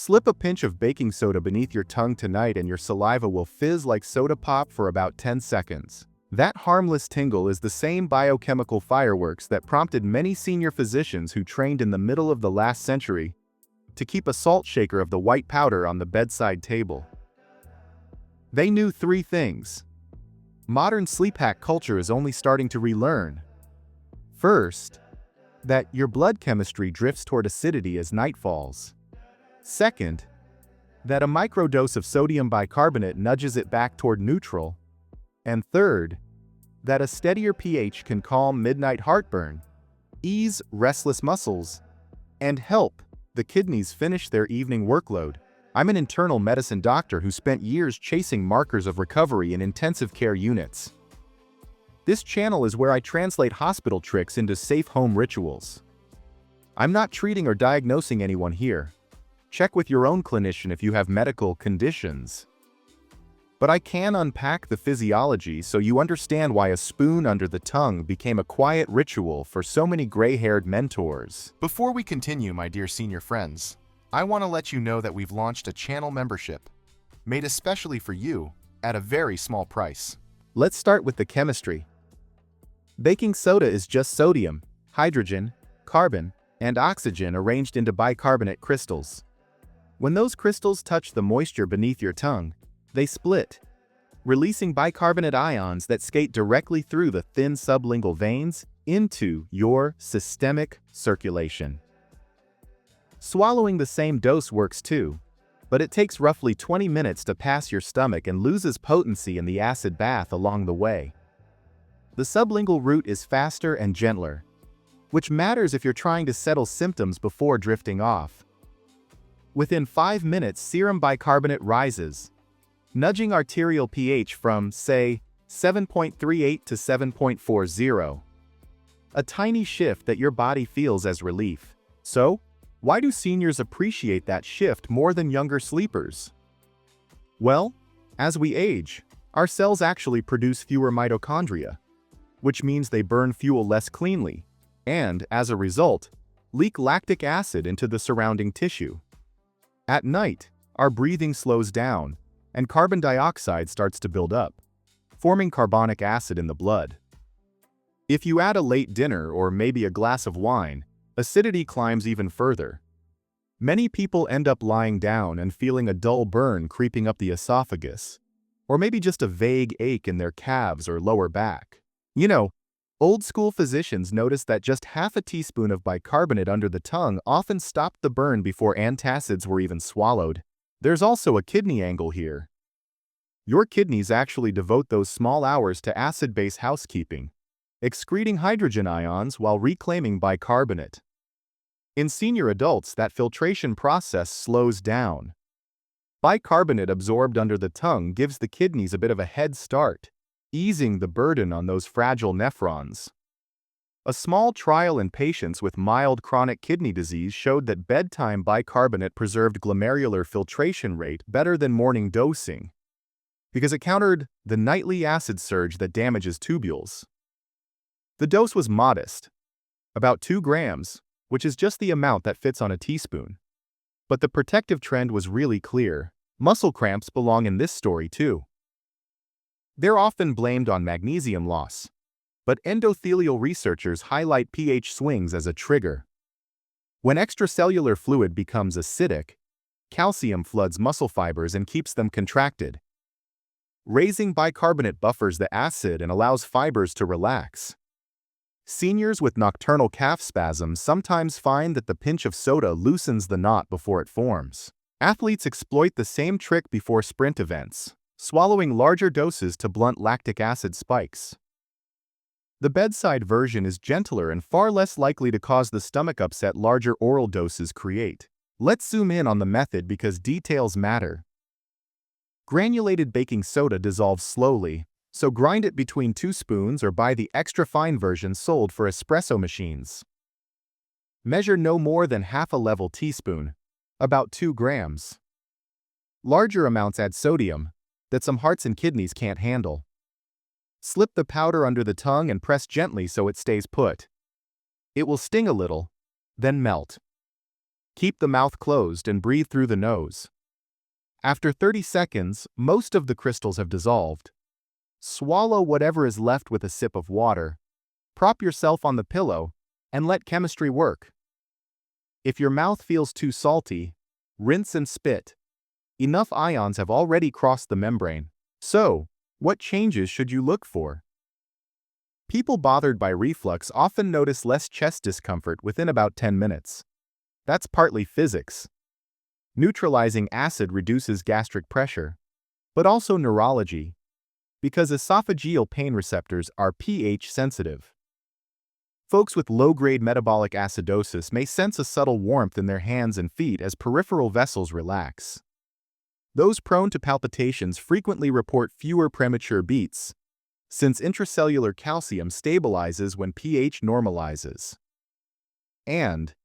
Slip a pinch of baking soda beneath your tongue tonight and your saliva will fizz like soda pop for about 10 seconds. That harmless tingle is the same biochemical fireworks that prompted many senior physicians who trained in the middle of the last century to keep a salt shaker of the white powder on the bedside table. They knew three things. Modern sleep hack culture is only starting to relearn. First, that your blood chemistry drifts toward acidity as night falls. Second, that a microdose of sodium bicarbonate nudges it back toward neutral. And third, that a steadier pH can calm midnight heartburn, ease restless muscles, and help the kidneys finish their evening workload. I'm an internal medicine doctor who spent years chasing markers of recovery in intensive care units. This channel is where I translate hospital tricks into safe home rituals. I'm not treating or diagnosing anyone here. Check with your own clinician if you have medical conditions. But I can unpack the physiology so you understand why a spoon under the tongue became a quiet ritual for so many gray-haired mentors. Before we continue, my dear senior friends, I want to let you know that we've launched a channel membership, made especially for you, at a very small price. Let's start with the chemistry. Baking soda is just sodium, hydrogen, carbon, and oxygen arranged into bicarbonate crystals. When those crystals touch the moisture beneath your tongue, they split, releasing bicarbonate ions that skate directly through the thin sublingual veins into your systemic circulation. Swallowing the same dose works too, but it takes roughly 20 minutes to pass your stomach and loses potency in the acid bath along the way. The sublingual route is faster and gentler, which matters if you're trying to settle symptoms before drifting off. Within 5 minutes, serum bicarbonate rises, nudging arterial pH from, say, 7.38 to 7.40. A tiny shift that your body feels as relief. So, why do seniors appreciate that shift more than younger sleepers? Well, as we age, our cells actually produce fewer mitochondria, which means they burn fuel less cleanly, and, as a result, leak lactic acid into the surrounding tissue. At night, our breathing slows down, and carbon dioxide starts to build up, forming carbonic acid in the blood. If you add a late dinner or maybe a glass of wine, acidity climbs even further. Many people end up lying down and feeling a dull burn creeping up the esophagus, or maybe just a vague ache in their calves or lower back. You know, old-school physicians noticed that just half a teaspoon of bicarbonate under the tongue often stopped the burn before antacids were even swallowed. There's also a kidney angle here. Your kidneys actually devote those small hours to acid-base housekeeping, excreting hydrogen ions while reclaiming bicarbonate. In senior adults, that filtration process slows down. Bicarbonate absorbed under the tongue gives the kidneys a bit of a head start, easing the burden on those fragile nephrons. A small trial in patients with mild chronic kidney disease showed that bedtime bicarbonate preserved glomerular filtration rate better than morning dosing, because it countered the nightly acid surge that damages tubules. The dose was modest, about 2 grams, which is just the amount that fits on a teaspoon. But the protective trend was really clear. Muscle cramps belong in this story too. They're often blamed on magnesium loss, but endothelial researchers highlight pH swings as a trigger. When extracellular fluid becomes acidic, calcium floods muscle fibers and keeps them contracted. Raising bicarbonate buffers the acid and allows fibers to relax. Seniors with nocturnal calf spasms sometimes find that the pinch of soda loosens the knot before it forms. Athletes exploit the same trick before sprint events, swallowing larger doses to blunt lactic acid spikes. The bedside version is gentler and far less likely to cause the stomach upset larger oral doses create. Let's zoom in on the method because details matter. Granulated baking soda dissolves slowly, so grind it between 2 spoons or buy the extra fine version sold for espresso machines. Measure no more than half a level teaspoon, about 2 grams. Larger amounts add sodium that some hearts and kidneys can't handle. Slip the powder under the tongue and press gently so it stays put. It will sting a little, then melt. Keep the mouth closed and breathe through the nose. After 30 seconds, most of the crystals have dissolved. Swallow whatever is left with a sip of water. Prop yourself on the pillow and let chemistry work. If your mouth feels too salty, rinse and spit. Enough ions have already crossed the membrane. So, what changes should you look for? People bothered by reflux often notice less chest discomfort within about 10 minutes. That's partly physics. Neutralizing acid reduces gastric pressure, but also neurology, because esophageal pain receptors are pH sensitive. Folks with low-grade metabolic acidosis may sense a subtle warmth in their hands and feet as peripheral vessels relax. Those prone to palpitations frequently report fewer premature beats, since intracellular calcium stabilizes when pH normalizes. And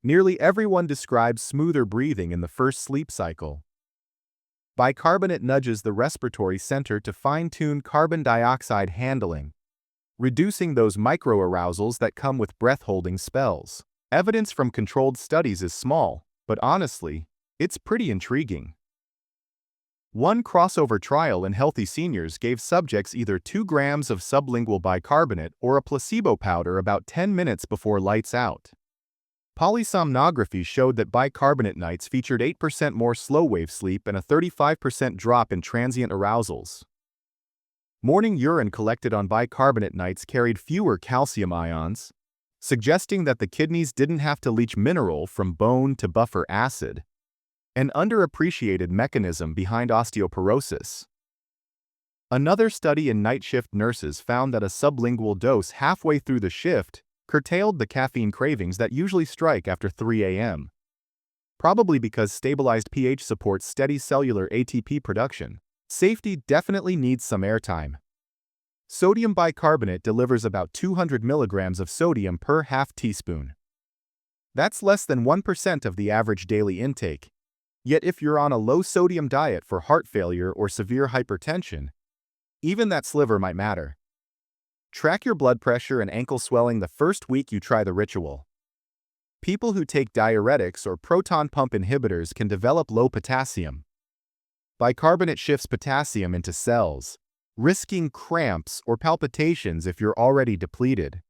nearly everyone describes smoother breathing in the first sleep cycle. Bicarbonate nudges the respiratory center to fine-tune carbon dioxide handling, reducing those microarousals that come with breath-holding spells. Evidence from controlled studies is small, but honestly, it's pretty intriguing. One crossover trial in healthy seniors gave subjects either 2 grams of sublingual bicarbonate or a placebo powder about 10 minutes before lights out. Polysomnography showed that bicarbonate nights featured 8% more slow-wave sleep and a 35% drop in transient arousals. Morning urine collected on bicarbonate nights carried fewer calcium ions, suggesting that the kidneys didn't have to leach mineral from bone to buffer acid, an underappreciated mechanism behind osteoporosis. Another study in night shift nurses found that a sublingual dose halfway through the shift curtailed the caffeine cravings that usually strike after 3 a.m. Probably because stabilized pH supports steady cellular ATP production. Safety definitely needs some airtime. Sodium bicarbonate delivers about 200 milligrams of sodium per half teaspoon. That's less than 1% of the average daily intake. Yet if you're on a low-sodium diet for heart failure or severe hypertension, even that sliver might matter. Track your blood pressure and ankle swelling the first week you try the ritual. People who take diuretics or proton pump inhibitors can develop low potassium. Bicarbonate shifts potassium into cells, risking cramps or palpitations if you're already depleted.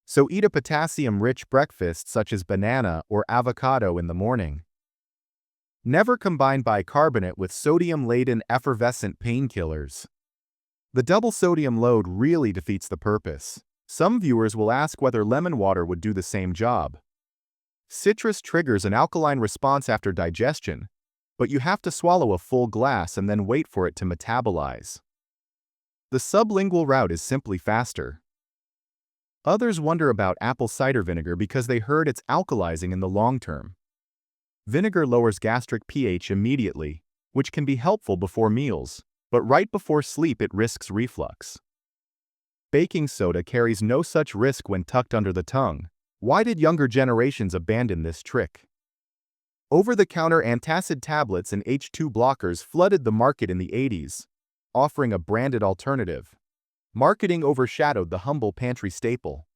So eat a potassium-rich breakfast such as banana or avocado in the morning. Never combine bicarbonate with sodium-laden effervescent painkillers. The double sodium load really defeats the purpose. Some viewers will ask whether lemon water would do the same job. Citrus triggers an alkaline response after digestion, but you have to swallow a full glass and then wait for it to metabolize. The sublingual route is simply faster. Others wonder about apple cider vinegar because they heard it's alkalizing in the long term. Vinegar lowers gastric pH immediately, which can be helpful before meals, but right before sleep it risks reflux. Baking soda carries no such risk when tucked under the tongue. Why did younger generations abandon this trick? Over-the-counter antacid tablets and H2 blockers flooded the market in the 80s, offering a branded alternative. Marketing overshadowed the humble pantry staple.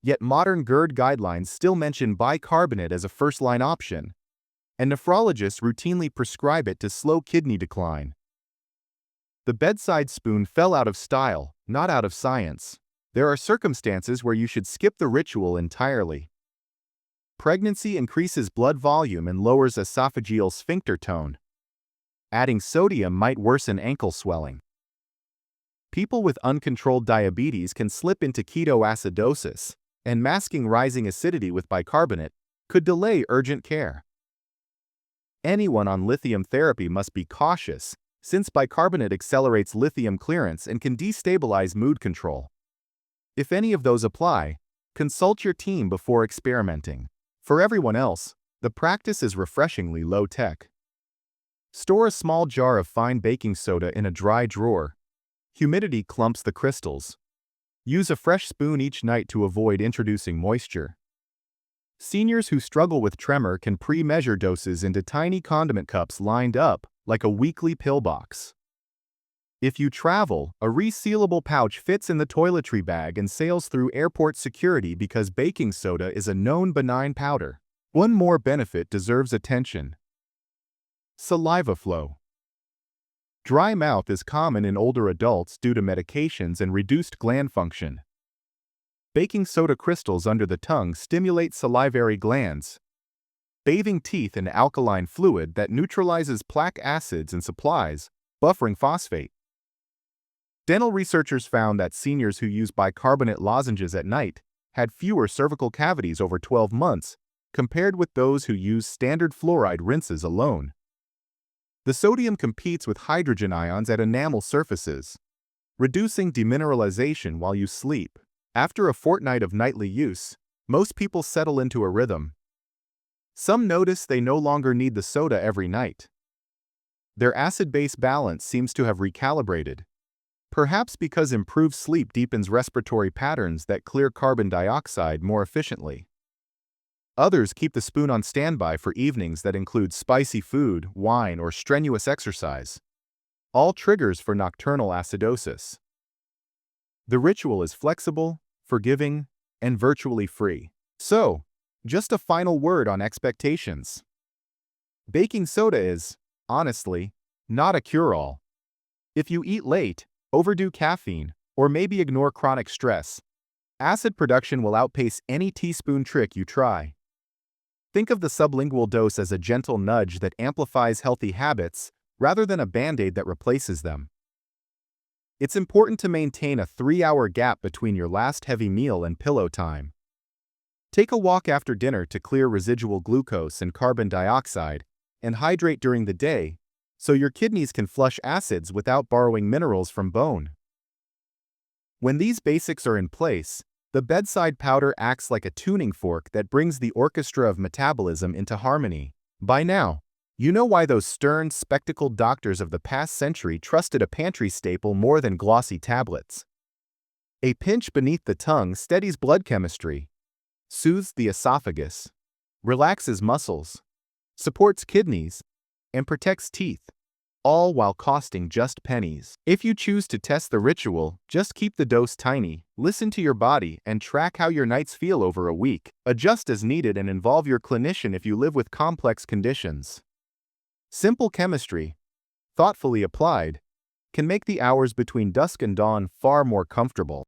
Yet modern GERD guidelines still mention bicarbonate as a first-line option, and nephrologists routinely prescribe it to slow kidney decline. The bedside spoon fell out of style, not out of science. There are circumstances where you should skip the ritual entirely. Pregnancy increases blood volume and lowers esophageal sphincter tone. Adding sodium might worsen ankle swelling. People with uncontrolled diabetes can slip into ketoacidosis, and masking rising acidity with bicarbonate could delay urgent care. Anyone on lithium therapy must be cautious, since bicarbonate accelerates lithium clearance and can destabilize mood control. If any of those apply, consult your team before experimenting. For everyone else, the practice is refreshingly low-tech. Store a small jar of fine baking soda in a dry drawer. Humidity clumps the crystals. Use a fresh spoon each night to avoid introducing moisture. Seniors who struggle with tremor can pre-measure doses into tiny condiment cups lined up like a weekly pill box. If you travel, a resealable pouch fits in the toiletry bag and sails through airport security because baking soda is a known benign powder. One more benefit deserves attention. Saliva flow. Dry mouth is common in older adults due to medications and reduced gland function. Baking soda crystals under the tongue stimulate salivary glands, bathing teeth in alkaline fluid that neutralizes plaque acids and supplies buffering phosphate. Dental researchers found that seniors who use bicarbonate lozenges at night had fewer cervical cavities over 12 months compared with those who use standard fluoride rinses alone. The sodium competes with hydrogen ions at enamel surfaces, reducing demineralization while you sleep. After a fortnight of nightly use, most people settle into a rhythm. Some notice they no longer need the soda every night. Their acid-base balance seems to have recalibrated, perhaps because improved sleep deepens respiratory patterns that clear carbon dioxide more efficiently. Others keep the spoon on standby for evenings that include spicy food, wine, or strenuous exercise, all triggers for nocturnal acidosis. The ritual is flexible, forgiving, and virtually free. So, just a final word on expectations. Baking soda is, honestly, not a cure-all. If you eat late, overdo caffeine, or maybe ignore chronic stress, acid production will outpace any teaspoon trick you try. Think of the sublingual dose as a gentle nudge that amplifies healthy habits rather than a band-aid that replaces them. It's important to maintain a 3-hour gap between your last heavy meal and pillow time. Take a walk after dinner to clear residual glucose and carbon dioxide, and hydrate during the day so your kidneys can flush acids without borrowing minerals from bone. When these basics are in place, the bedside powder acts like a tuning fork that brings the orchestra of metabolism into harmony. By now, you know why those stern, spectacled doctors of the past century trusted a pantry staple more than glossy tablets. A pinch beneath the tongue steadies blood chemistry, soothes the esophagus, relaxes muscles, supports kidneys, and protects teeth, all while costing just pennies. If you choose to test the ritual, just keep the dose tiny, listen to your body, and track how your nights feel over a week. Adjust as needed and involve your clinician if you live with complex conditions. Simple chemistry, thoughtfully applied, can make the hours between dusk and dawn far more comfortable.